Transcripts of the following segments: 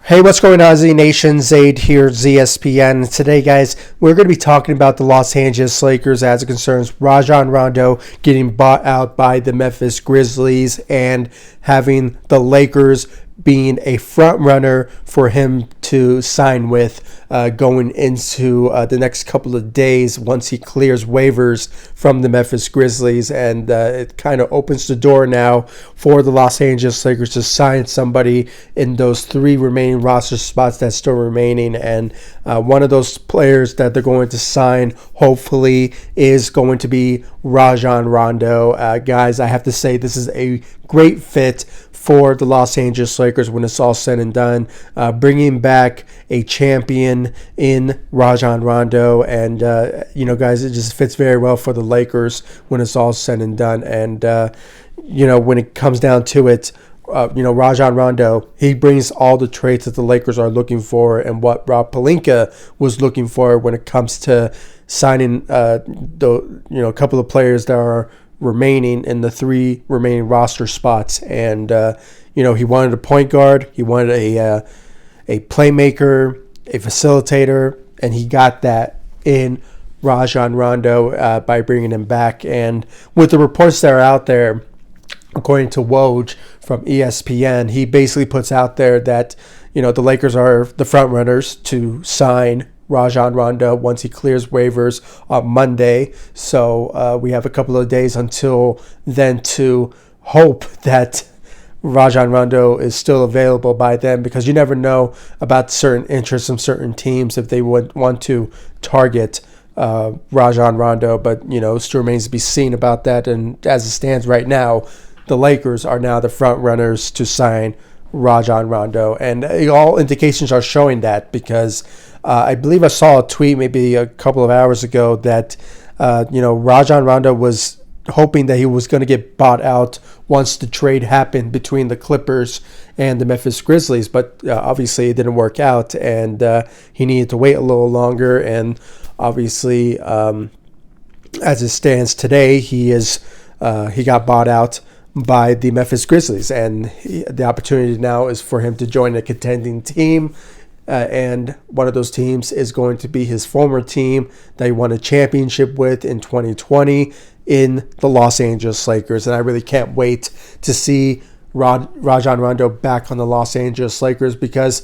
Hey, what's going on, Z Nation? Zaid here, ZSPN. Today, guys, we're going to be talking about the Los Angeles Lakers as it concerns Rajon Rondo getting bought out by the Memphis Grizzlies and having the Lakers being a front runner for him to sign with going into the next couple of days once he clears waivers from the Memphis Grizzlies. And it kind of opens the door now for the Los Angeles Lakers to sign somebody in those three remaining roster spots that's still remaining. And one of those players that they're going to sign, hopefully, is going to be Rajon Rondo. Guys, I have to say this is a great fit for the Los Angeles Lakers when it's all said and done, bringing back a champion in Rajon Rondo. And, guys, it just fits very well for the Lakers when it's all said and done. And, when it comes down to it, Rajon Rondo, he brings all the traits that the Lakers are looking for and what Rob Pelinka was looking for when it comes to signing a couple of players that are remaining in the three remaining roster spots. And he wanted a point guard, he wanted a playmaker, a facilitator, and he got that in Rajon Rondo by bringing him back. And with the reports that are out there, according to Woj from ESPN, he basically puts out there that the Lakers are the front runners to sign Rajon Rondo once he clears waivers on Monday. So we have a couple of days until then to hope that Rajon Rondo is still available by then, because you never know about certain interests from certain teams if they would want to target Rajon Rondo. But still remains to be seen about that. And as it stands right now, the Lakers are now the front runners to sign Rajon Rondo, and all indications are showing that, because I believe I saw a tweet maybe a couple of hours ago that Rajon Rondo was hoping that he was going to get bought out once the trade happened between the Clippers and the Memphis Grizzlies, but obviously it didn't work out, and he needed to wait a little longer. And obviously, as it stands today, he got bought out by the Memphis Grizzlies, and the opportunity now is for him to join a contending team, and one of those teams is going to be his former team that he won a championship with in 2020 in the Los Angeles Lakers. And I really can't wait to see Rajon Rondo back on the Los Angeles Lakers, because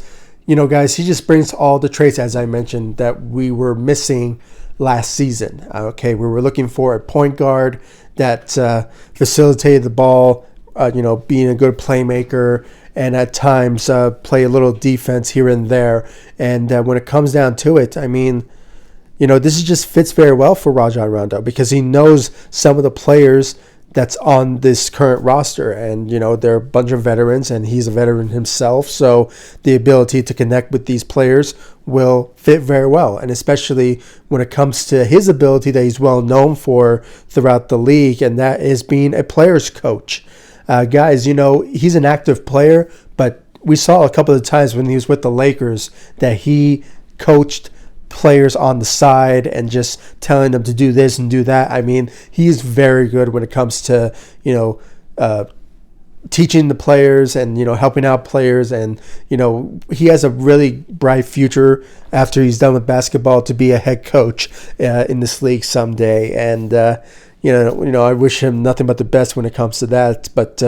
guys, he just brings all the traits, as I mentioned, that we were missing last season. We were looking for a point guard that facilitated the ball, being a good playmaker, and at times play a little defense here and there. And when it comes down to it, this just fits very well for Rajon Rondo, because he knows some of the players that's on this current roster, and they're a bunch of veterans, and he's a veteran himself, so the ability to connect with these players will fit very well. And especially when it comes to his ability that he's well known for throughout the league, and that is being a player's coach. Guys, he's an active player, but we saw a couple of times when he was with the Lakers that he coached players on the side and just telling them to do this and do that. He's very good when it comes to teaching the players and helping out players, and he has a really bright future after he's done with basketball to be a head coach in this league someday. And I wish him nothing but the best when it comes to that. But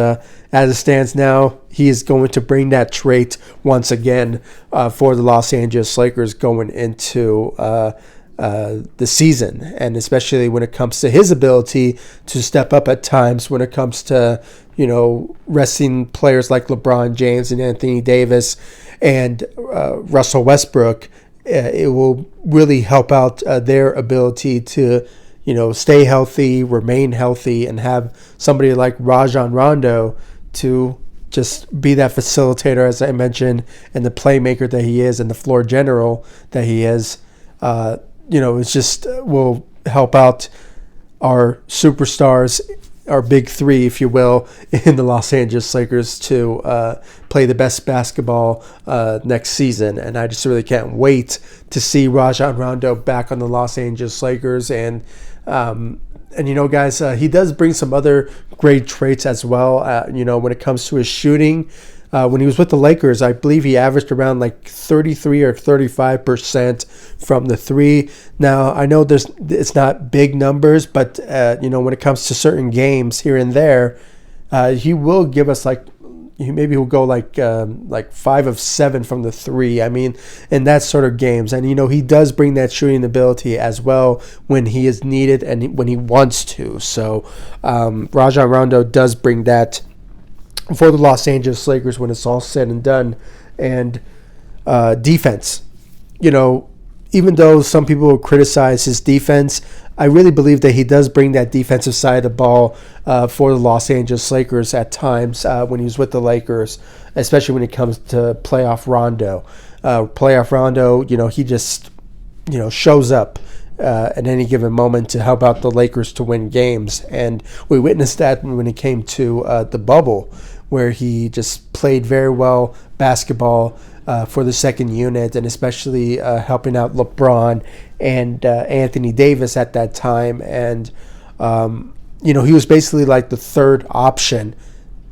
as it stands now, he is going to bring that trait once again for the Los Angeles Lakers going into the season, and especially when it comes to his ability to step up at times when it comes to resting players like LeBron James and Anthony Davis and Russell Westbrook. It will really help out their ability to stay healthy, remain healthy, and have somebody like Rajon Rondo to just be that facilitator, as I mentioned, and the playmaker that he is, and the floor general that he is. It's just will help out our superstars, our big three, if you will, in the Los Angeles Lakers to play the best basketball next season. And I just really can't wait to see Rajon Rondo back on the Los Angeles Lakers. And guys, he does bring some other great traits as well. When it comes to his shooting, When he was with the Lakers, I believe he averaged around like 33 or 35% from the three. Now, I know it's not big numbers, but when it comes to certain games here and there, he will give us maybe he'll go like 5 of 7 from the three. I mean, in that sort of games. And, he does bring that shooting ability as well when he is needed and when he wants to. So Rajon Rondo does bring that for the Los Angeles Lakers when it's all said and done. And defense, even though some people will criticize his defense, I really believe that he does bring that defensive side of the ball for the Los Angeles Lakers at times when he was with the Lakers, especially when it comes to playoff Rondo. Playoff Rondo, he just, shows up at any given moment to help out the Lakers to win games. And we witnessed that when it came to the bubble, where he just played very well basketball for the second unit, and especially helping out LeBron and Anthony Davis at that time. And, he was basically like the third option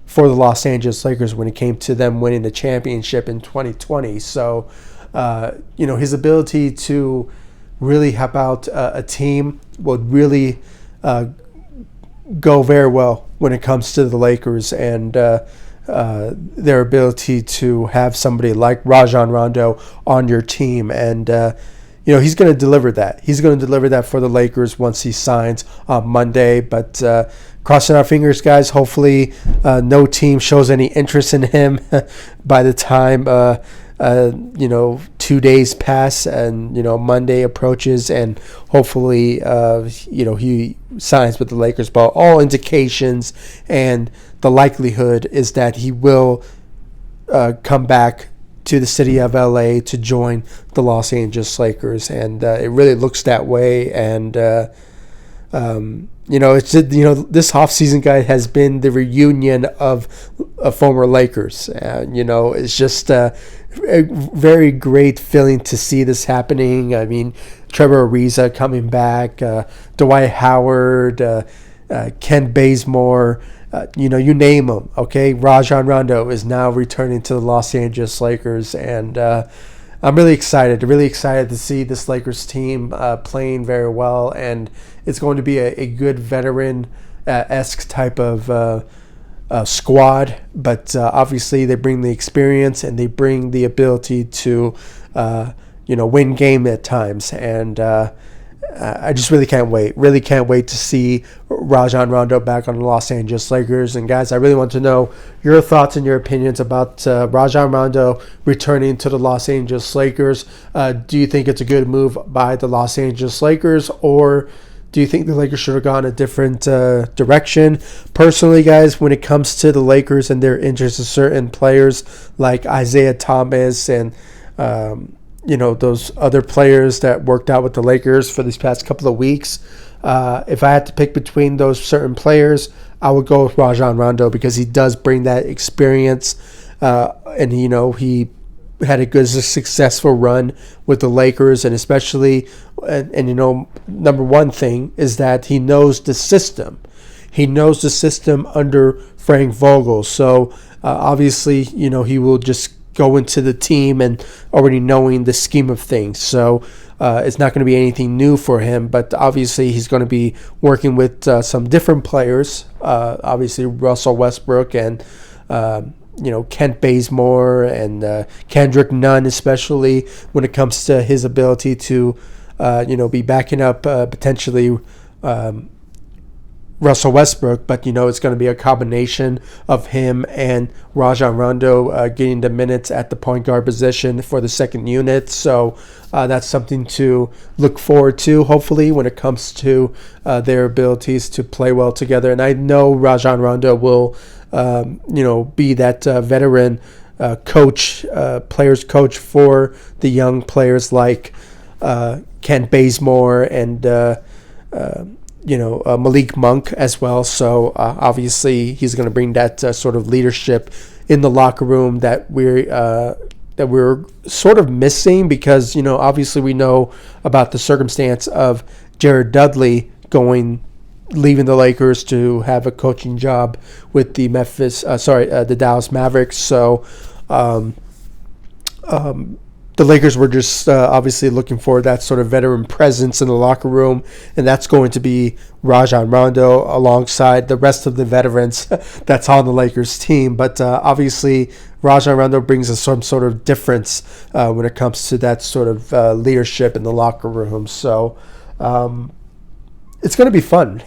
for the Los Angeles Lakers when it came to them winning the championship in 2020. So, his ability to really help out a team would really go very well when it comes to the Lakers and their ability to have somebody like Rajon Rondo on your team. And, he's going to deliver that. He's going to deliver that for the Lakers once he signs on Monday. But crossing our fingers, guys, hopefully no team shows any interest in him by the time 2 days pass and Monday approaches, and hopefully he signs with the Lakers. But all indications and the likelihood is that he will come back to the city of LA to join the Los Angeles Lakers, and it really looks that way. And this offseason, guy, has been the reunion of former Lakers. It's just a very great feeling to see this happening. I mean, Trevor Ariza coming back, Dwight Howard, Ken Bazemore, you name them. Okay, Rajon Rondo is now returning to the Los Angeles Lakers, and I'm really excited to see this Lakers team playing very well, and it's going to be a good veteran-esque type of squad. But obviously, they bring the experience and they bring the ability to win game at times, and I just really can't wait. Really can't wait to see Rajon Rondo back on the Los Angeles Lakers. And guys, I really want to know your thoughts and your opinions about Rajon Rondo returning to the Los Angeles Lakers. Do you think it's a good move by the Los Angeles Lakers, or do you think the Lakers should have gone a different direction? Personally, guys, when it comes to the Lakers and their interest in certain players like Isaiah Thomas and those other players that worked out with the Lakers for these past couple of weeks, if I had to pick between those certain players, I would go with Rajon Rondo because he does bring that experience, and he had a good, successful run with the Lakers, and especially, number one thing is that he knows the system. He knows the system under Frank Vogel, so obviously, he will just go into the team and already knowing the scheme of things. So it's not going to be anything new for him, but obviously he's going to be working with some different players, obviously Russell Westbrook and Kent Bazemore and Kendrick Nunn, especially when it comes to his ability to be backing up potentially Russell Westbrook, but it's going to be a combination of him and Rajon Rondo getting the minutes at the point guard position for the second unit. So that's something to look forward to, hopefully, when it comes to their abilities to play well together. And I know Rajon Rondo will, be that veteran coach, players coach for the young players like Ken Bazemore and Malik Monk as well. So obviously he's going to bring that sort of leadership in the locker room that we're sort of missing because obviously we know about the circumstance of Jared Dudley going leaving the Lakers to have a coaching job with the the Dallas Mavericks. So the Lakers were just obviously looking for that sort of veteran presence in the locker room, and that's going to be Rajon Rondo alongside the rest of the veterans that's on the Lakers team. But obviously, Rajon Rondo brings us some sort of difference when it comes to that sort of leadership in the locker room. So it's going to be fun.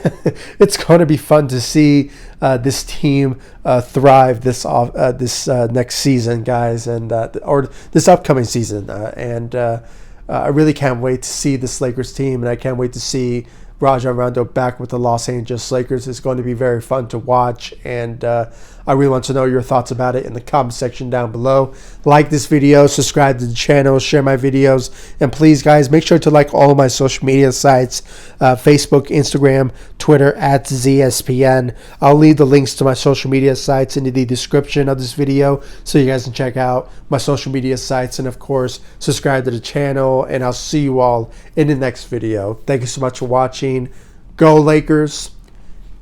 It's going to be fun to see this team thrive this next season, guys, and or this upcoming season. I really can't wait to see this Lakers team, and I can't wait to see Rajon Rondo back with the Los Angeles Lakers. It's going to be very fun to watch, and I really want to know your thoughts about it in the comment section down below. Like this video, subscribe to the channel, share my videos, and please, guys, make sure to like all of my social media sites, Facebook, Instagram, Twitter, @ZSPN. I'll leave the links to my social media sites into the description of this video so you guys can check out my social media sites, and of course, subscribe to the channel, and I'll see you all in the next video. Thank you so much for watching. Go Lakers.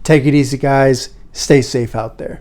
Take it easy, guys. Stay safe out there.